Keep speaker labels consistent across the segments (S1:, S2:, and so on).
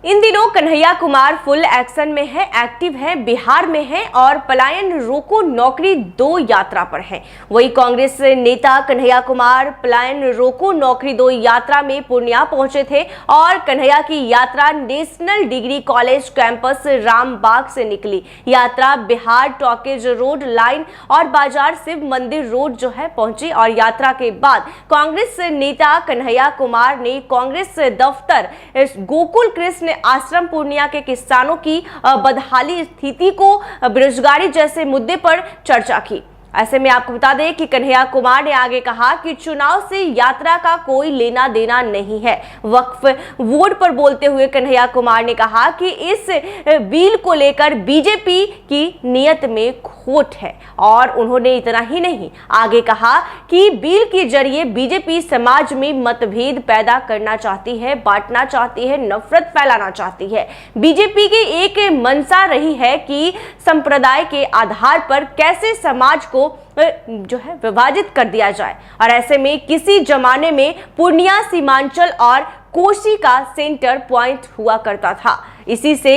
S1: इन दिनों Kanhaiya Kumar full action में है, एक्टिव है, बिहार में है और पलायन रोको नौकरी 2 यात्रा पर है। वही कांग्रेस नेता कन्हैया कुमार पलायन रोको नौकरी 2 यात्रा में पूर्णिया पहुंचे थे और कन्हैया की यात्रा national degree college campus Rambagh से निकली। यात्रा बिहार टॉकीज रोड लाइन और बाजार शिव मंदिर रोड जो है पहुंची और यात्रा के बाद कांग्रेस नेता कन्हैया कुमार ने कांग्रेस दफ्तर गोकुल कृष्ण आश्रम पूर्णिया के किसानों की बदहाली स्थिति को बेरोजगारी जैसे मुद्दे पर चर्चा की। ऐसे में आपको बता दें कि कन्हैया कुमार ने आगे कहा कि चुनाव से यात्रा का कोई लेना देना नहीं है। वक्फ वोट पर बोलते हुए कन्हैया कुमार ने कहा कि इस बिल को लेकर बीजेपी की नीयत में खोट है और उन्होंने इतना ही नहीं आगे कहा कि बिल के जरिए बीजेपी समाज में मतभेद पैदा करना चाहती है, बांटना चाहती है, नफरत फैलाना चाहती है। बीजेपी की एक मंशा रही है कि संप्रदाय के आधार पर कैसे समाज को जो है विभाजित कर दिया जाए और ऐसे में किसी जमाने में पूर्णिया सीमांचल और कोसी का सेंटर पॉइंट हुआ करता था। इसी से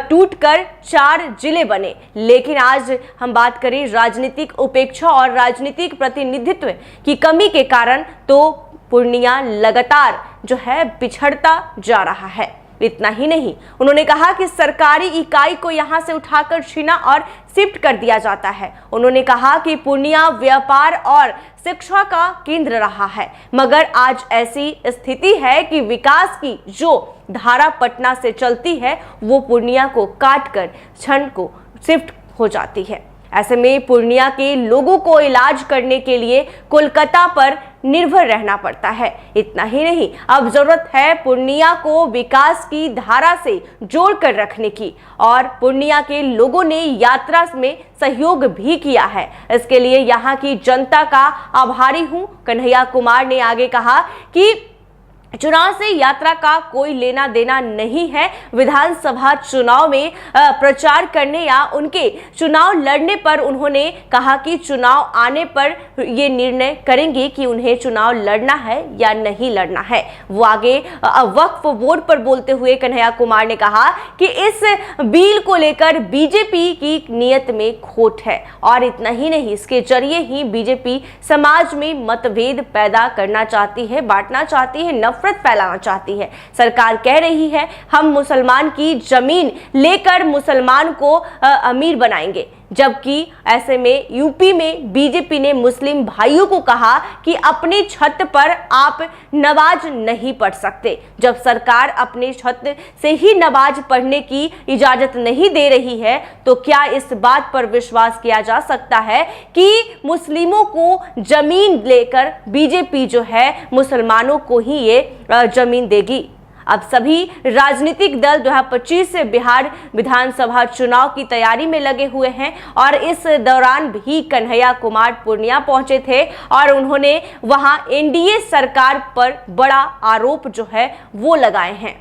S1: टूटकर 4 जिले बने। लेकिन आज हम बात करें राजनीतिक उपेक्षा और राजनीतिक प्रतिनिधित्व की कमी के कारण तो पूर्णिया लगातार जो है पिछड़ता जा रहा है। इतना ही नहीं, उन्होंने कहा कि सरकारी इकाई को यहां से उठाकर छीना और शिफ्ट कर दिया जाता है। उन्होंने कहा कि पूर्णिया व्यापार और शिक्षा का केंद्र रहा है, मगर आज ऐसी स्थिति है कि विकास की जो धारा पटना से चलती है वो पूर्णिया को काटकर क्षण को शिफ्ट हो जाती है। ऐसे में पूर्णिया के लोगों को इलाज करने के लिए कोलकाता पर निर्भर रहना पड़ता है। इतना ही नहीं, अब जरूरत है पूर्णिया को विकास की धारा से जोड़कर रखने की और पूर्णिया के लोगों ने यात्रा में सहयोग भी किया है। इसके लिए यहाँ की जनता का आभारी हूँ। कन्हैया कुमार ने आगे कहा कि चुनाव से यात्रा का कोई लेना देना नहीं है। विधानसभा चुनाव में प्रचार करने या उनके चुनाव लड़ने पर उन्होंने कहा कि चुनाव आने पर ये निर्णय करेंगे कि उन्हें चुनाव लड़ना है या नहीं लड़ना है। वो आगे वक्फ वोट पर बोलते हुए कन्हैया कुमार ने कहा कि इस बिल को लेकर बीजेपी की नीयत में खोट है और इतना ही नहीं, इसके जरिए ही बीजेपी समाज में मतभेद पैदा करना चाहती है, बांटना चाहती है, नफरत फैलाना चाहती है। सरकार कह रही है हम मुसलमान की जमीन लेकर मुसलमान को अमीर बनाएंगे, जबकि ऐसे में यूपी में बीजेपी ने मुस्लिम भाइयों को कहा कि अपनी छत पर आप नमाज नहीं पढ़ सकते। जब सरकार अपने छत से ही नमाज पढ़ने की इजाजत नहीं दे रही है तो क्या इस बात पर विश्वास किया जा सकता है कि मुस्लिमों को जमीन लेकर बीजेपी जो है मुसलमानों को ही ये जमीन देगी? अब सभी राजनीतिक दल 2025 बिहार विधानसभा चुनाव की तैयारी में लगे हुए हैं और इस दौरान भी कन्हैया कुमार पूर्णिया पहुंचे थे और उन्होंने वहां एनडीए सरकार पर बड़ा आरोप जो है वो लगाए हैं।